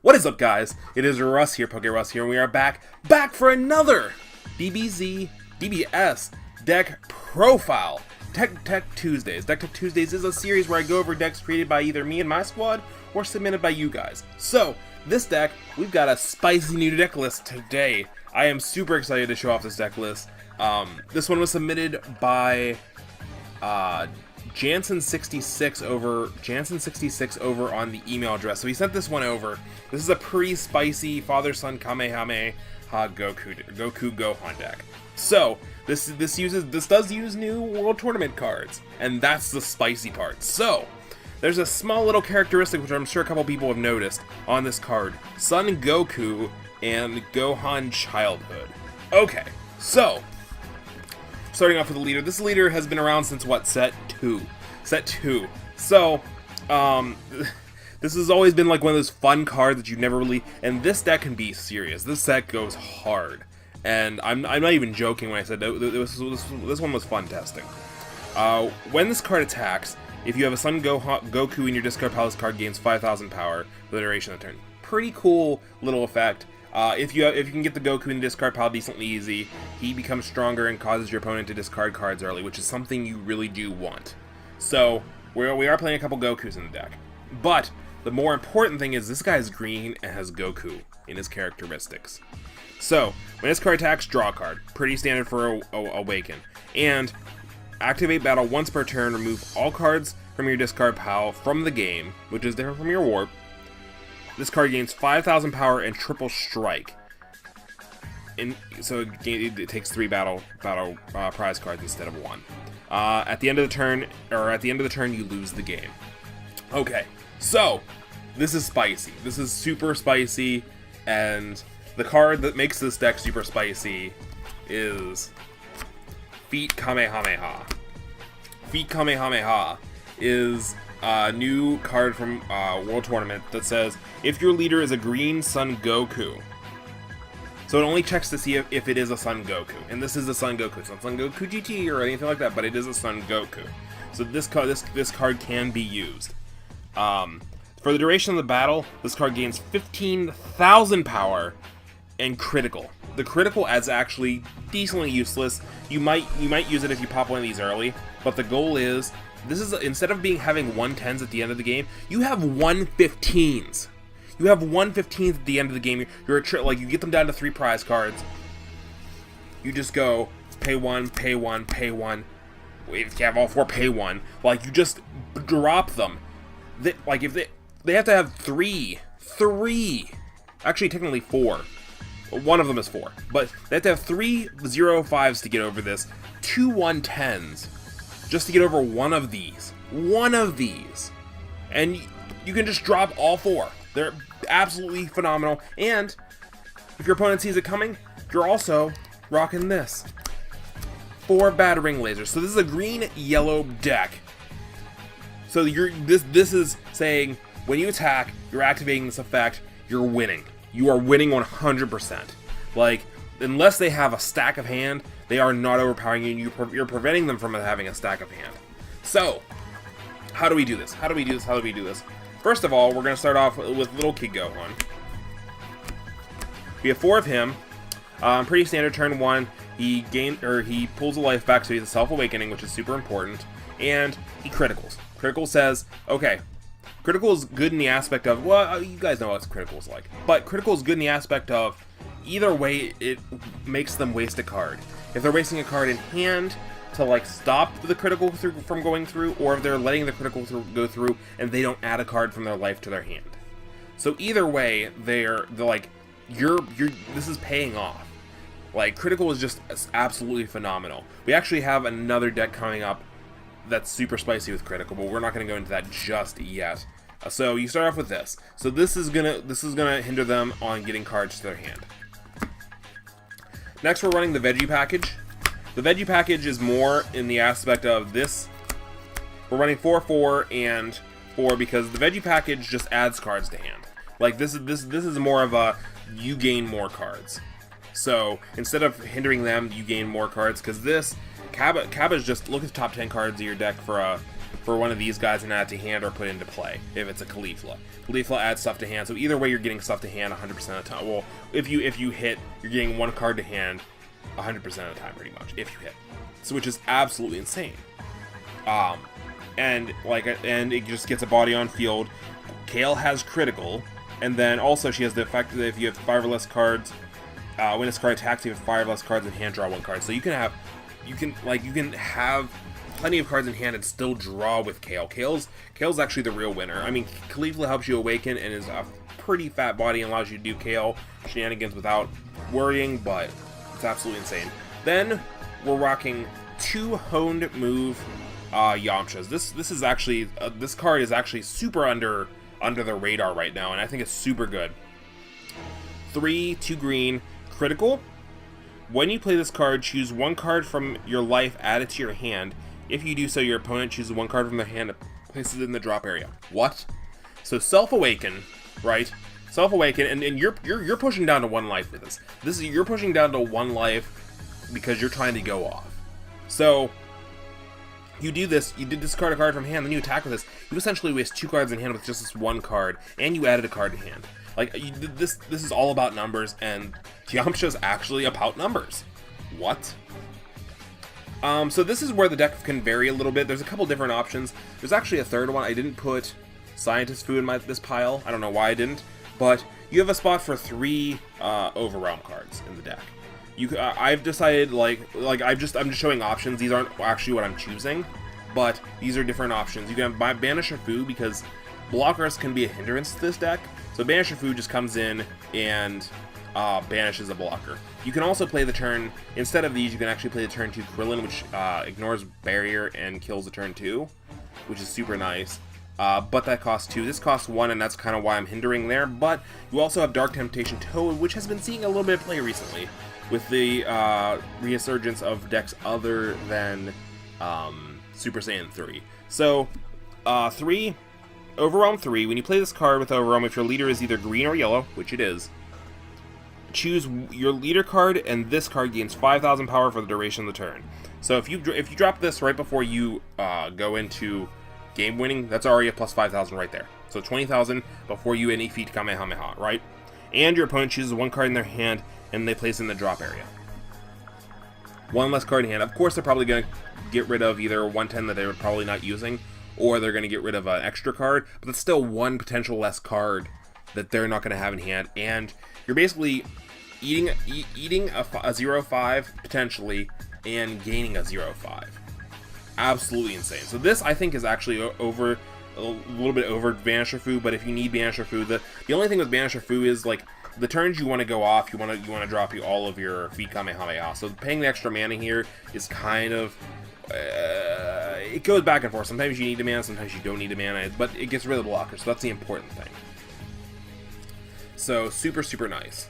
What is up, guys? It is Russ here, PokeRuss here, and we are back for another DBS deck profile. Tech Tuesdays. Deck Tech Tuesdays is a series where I go over decks created by either me and my squad or submitted by you guys. So, this deck, we've got a spicy new deck list today. I am super excited to show off this deck list. This one was submitted by Jansen66 over on the email address. So he sent this one over. This is a pretty spicy father-son Kamehameha Goku Gohan deck. So this does use new World Tournament cards, and that's the spicy part. So there's a small little characteristic which I'm sure a couple people have noticed on this card: Son Goku and Gohan Childhood. Okay, so starting off with the leader. This leader has been around since what, set 2. So, this has always been like one of those fun cards that you never really, and this deck can be serious. This deck goes hard, and I'm not even joking when I said this one was fun testing. When this card attacks, if you have a Son Goku in your discard pile, this card gains 5,000 power for the duration of the turn. Pretty cool little effect. If you can get the Goku in the discard pile decently easy, he becomes stronger and causes your opponent to discard cards early, which is something you really do want. So, we are playing a couple Gokus in the deck. But, the more important thing is this guy is green and has Goku in his characteristics. So, when this card attacks, draw a card. Pretty standard for Awaken. And, activate battle once per turn, remove all cards from your discard pile from the game, which is different from your warp. This card gains 5,000 power and triple strike. And so it takes 3 battle prize cards instead of 1. At the end of the turn, you lose the game. Okay, so this is spicy. This is super spicy, and the card that makes this deck super spicy is Feet Kamehameha. Feet Kamehameha is a new card from World Tournament that says, if your leader is a green Son Goku. So it only checks to see if it is a Son Goku. And this is a Son Goku. It's not Son Goku GT or anything like that, but it is a Son Goku. So this card can be used. For the duration of the battle, this card gains 15,000 power and critical. The critical is actually decently useless. You might use it if you pop one of these early, but the goal is, this is, instead of having 110s at the end of the game, you have 115s. You have 115s at the end of the game. You get them down to 3 prize cards. You just go pay 1, pay 1, pay 1. If you have all 4, pay 1. Like, you just drop them. They have to have 3. Actually, technically 4. One of them is 4, but they have to have 3 0-5s to get over this, 2 110s. Just to get over one of these. And you can just drop all 4. They're absolutely phenomenal. And if your opponent sees it coming, you're also rocking this. 4 battering lasers. So this is a green-yellow deck. So this is saying, when you attack, you're activating this effect, you're winning. You are winning 100%. Like, unless they have a stack of hand, they are not overpowering you, and you're preventing them from having a stack of hand. So, how do we do this? First of all, we're going to start off with Little Kid Gohan. We have 4 of him. Pretty standard turn 1. He pulls a life back, so he's a self-awakening, which is super important. And he criticals. Critical says, okay, critical is good in the aspect of, well, you guys know what critical is like. But critical is good in the aspect of, either way, it makes them waste a card. If they're wasting a card in hand to stop the critical from going through, or if they're letting the critical go through and they don't add a card from their life to their hand. So either way, they're like, this is paying off. Like, critical is just absolutely phenomenal. We actually have another deck coming up that's super spicy with critical, but we're not going to go into that just yet. So you start off with this. So this is gonna hinder them on getting cards to their hand. Next, we're running the Veggie Package. The Veggie Package is more in the aspect of this. We're running 4, 4, and 4 because the Veggie Package just adds cards to hand. Like, this is more of a, you gain more cards. So instead of hindering them, you gain more cards, because this Cabba's just, look at the top 10 cards of your deck for a for one of these guys and add to hand or put into play if it's a Caulifla. Caulifla adds stuff to hand, so either way you're getting stuff to hand 100% of the time. Well, if you hit, you're getting one card to hand 100% of the time pretty much, if you hit. So, which is absolutely insane. And it just gets a body on field. Kale has critical, and then also she has the effect that if you have 5 or less cards, when this card attacks, you have 5 or less cards in hand, draw 1 card. So you can have plenty of cards in hand and still draw with Kale. Kale's actually the real winner. I mean, Caulifla helps you awaken and is a pretty fat body and allows you to do Kale shenanigans without worrying, but it's absolutely insane. Then we're rocking 2 honed move Yamchas. This is actually this card is actually super under the radar right now, and I think it's super good. 3, 2 green, critical. When you play this card, choose 1 card from your life, add it to your hand. If you do so, your opponent chooses 1 card from their hand and places it in the drop area. What? So self-awaken, right? Self-awaken, and you're pushing down to 1 life with this. You're pushing down to 1 life because you're trying to go off. So you do this, you did discard a card from hand, then you attack with this. You essentially waste 2 cards in hand with just this 1 card, and you added a card to hand. Like, this is all about numbers, and Yamcha's actually about numbers. What? So this is where the deck can vary a little bit. There's a couple different options. There's actually a third one. I didn't put Scientist Fu in this pile. I don't know why I didn't, but you have a spot for 3 Overwhelm cards in the deck. I've decided I'm just showing options. These aren't actually what I'm choosing, but these are different options. You can have Banisher Fu because blockers can be a hindrance to this deck. So Banisher Fu just comes in and banishes a blocker. You can also play the turn, instead of these, you can actually play the turn 2 Krillin, which ignores barrier and kills the turn 2, which is super nice. But that costs 2. This costs 1, and that's kind of why I'm hindering there. But you also have Dark Temptation Toad, which has been seeing a little bit of play recently with the resurgence of decks other than Super Saiyan 3. So, 3, Overwhelm 3. When you play this card with Overwhelm, if your leader is either green or yellow, which it is, choose your leader card, and this card gains 5,000 power for the duration of the turn. So if you drop this right before you go into game winning, that's already a plus 5,000 right there. So 20,000 before you any feat Kamehameha, right? And your opponent chooses 1 card in their hand, and they place it in the drop area. 1 less card in hand. Of course, they're probably going to get rid of either 110 that they were probably not using, or they're going to get rid of an extra card, but that's still 1 potential less card that they're not going to have in hand, and you're basically eating a 0-5 potentially and gaining a 0-5. Absolutely insane. So this, I think, is actually a little bit over Banisher Fu, but if you need Banisher Fu, the only thing with Banisher Fu is, like, the turns you want to go off, you want to drop all of your feat Kamehameha. So paying the extra mana here is kind of it goes back and forth. Sometimes you need a mana, sometimes you don't need a mana, but it gets rid of the blocker, so that's the important thing. So super, super nice.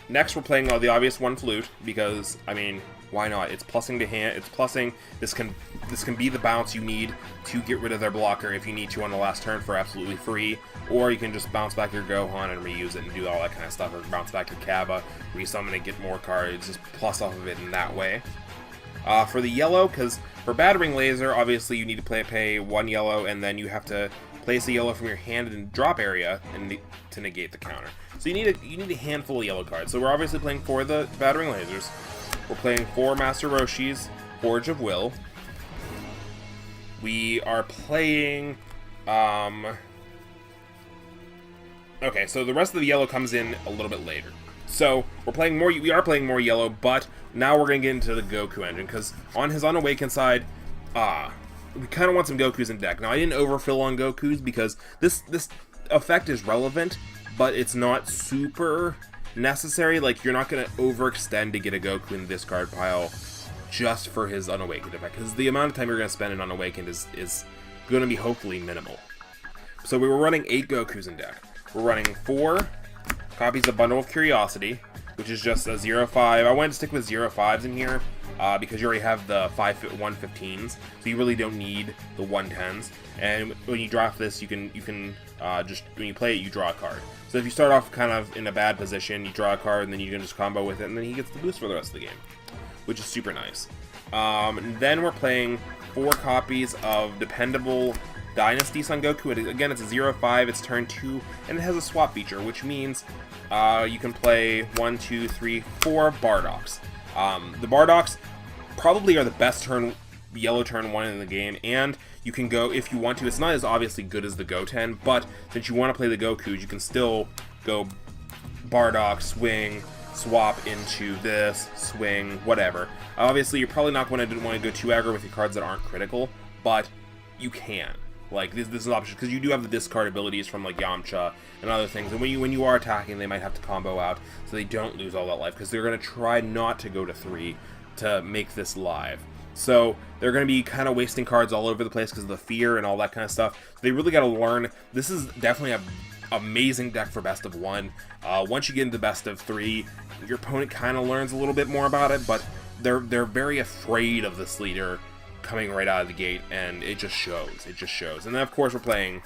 Next we're playing the obvious 1 flute, because, I mean, why not? It's plussing to hand, it's plussing. This can be the bounce you need to get rid of their blocker if you need to on the last turn for absolutely free, or you can just bounce back your Gohan and reuse it and do all that kind of stuff, or bounce back your Kaba, resummon it, get more cards, just plus off of it in that way. For the yellow, because for Battering Laser, obviously you need to pay 1 yellow, and then you have to place a yellow from your hand in drop area to negate the counter. So you need a handful of yellow cards. So we're obviously playing 4 of the Battering Lasers. We're playing 4 Master Roshi's Forge of Will. We are playing okay, so the rest of the yellow comes in a little bit later. So we are playing more yellow, but now we're gonna get into the Goku engine, because on his Unawakened side, we kind of want some Gokus in deck. Now, I didn't overfill on Gokus because this effect is relevant, but it's not super necessary. Like, you're not going to overextend to get a Goku in this card pile just for his Unawakened effect, because the amount of time you're going to spend in Unawakened is going to be hopefully minimal. So we were running 8 Gokus in deck. We're running 4 copies of Bundle of Curiosity, which is just a 0-5. I wanted to stick with 0-5s in here, because you already have the 115s, so you really don't need the 110s. And when you drop this, you can just, when you play it, you draw a card. So if you start off kind of in a bad position, you draw a card, and then you can just combo with it, and then he gets the boost for the rest of the game, which is super nice. And then we're playing 4 copies of Dependable Dynasty Son Goku. Again, it's a 0-5, it's turn 2, and it has a swap feature, which means you can play 1, 2, 3, 4 Bardoks. The Bardoks probably are the best yellow turn 1 in the game, and you can go, if you want to, it's not as obviously good as the Goten, but since you want to play the Gokus, you can still go Bardock, swing, swap into this, swing, whatever. Obviously, you're probably not going to want to go too aggro with your cards that aren't critical, but you can. Like, this is an option, because you do have the discard abilities from, like, Yamcha and other things, and when you are attacking, they might have to combo out, so they don't lose all that life, because they're going to try not to go to 3 to make this live. So, they're going to be kind of wasting cards all over the place because of the fear and all that kind of stuff. So they really got to learn. This is definitely an amazing deck for best of 1. Once you get into best of 3, your opponent kind of learns a little bit more about it, but they're very afraid of this leader coming right out of the gate, and it just shows. It just shows. And then, of course, we're playing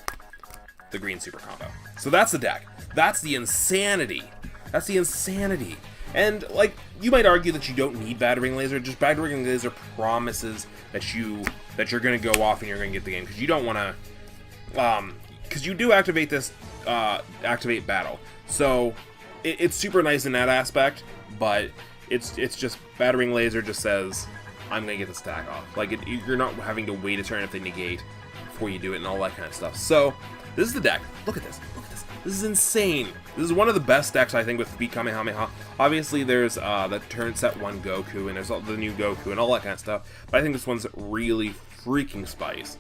the green super combo. So that's the deck. That's the insanity. That's the insanity. And, like, you might argue that you don't need Battering Laser. Just Battering Laser promises that you're going to go off and you're going to get the game. Because you don't want to... because you do activate this... activate battle. So, it's super nice in that aspect. But it's just... Battering Laser just says, I'm going to get the stack off. Like, you're not having to wait a turn if they negate before you do it and all that kind of stuff. So, this is the deck. Look at this. Look at this. This is insane. This is one of the best decks, I think, with Beat Kamehameha. Obviously, there's the turn set 1 Goku, and there's the new Goku, and all that kind of stuff. But I think this one's really freaking spice.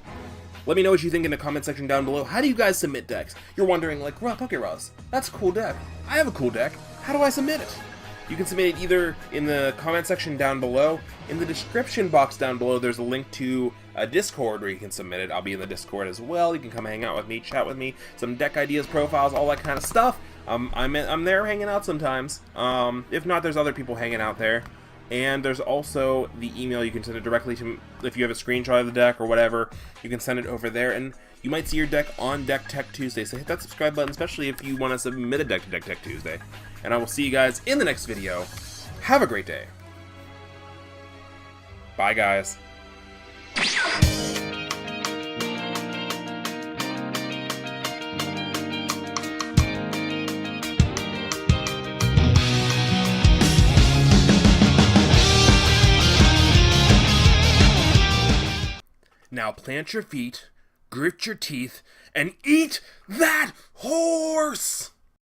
Let me know what you think in the comment section down below. How do you guys submit decks? You're wondering, like, PokeRuss, that's a cool deck. I have a cool deck. How do I submit it? You can submit it either in the comment section down below. In the description box down below, there's a link to a Discord where you can submit it. I'll be in the Discord as well. You can come hang out with me, chat with me, some deck ideas, profiles, all that kind of stuff. I'm there hanging out sometimes. If not, there's other people hanging out there. And there's also the email. You can send it directly to, if you have a screenshot of the deck or whatever, you can send it over there, and you might see your deck on Deck Tech Tuesday. So hit that subscribe button, especially if you want to submit a deck to Deck Tech Tuesday. And I will see you guys in the next video. Have a great day. Bye, guys. Now plant your feet, grit your teeth, and eat that horse!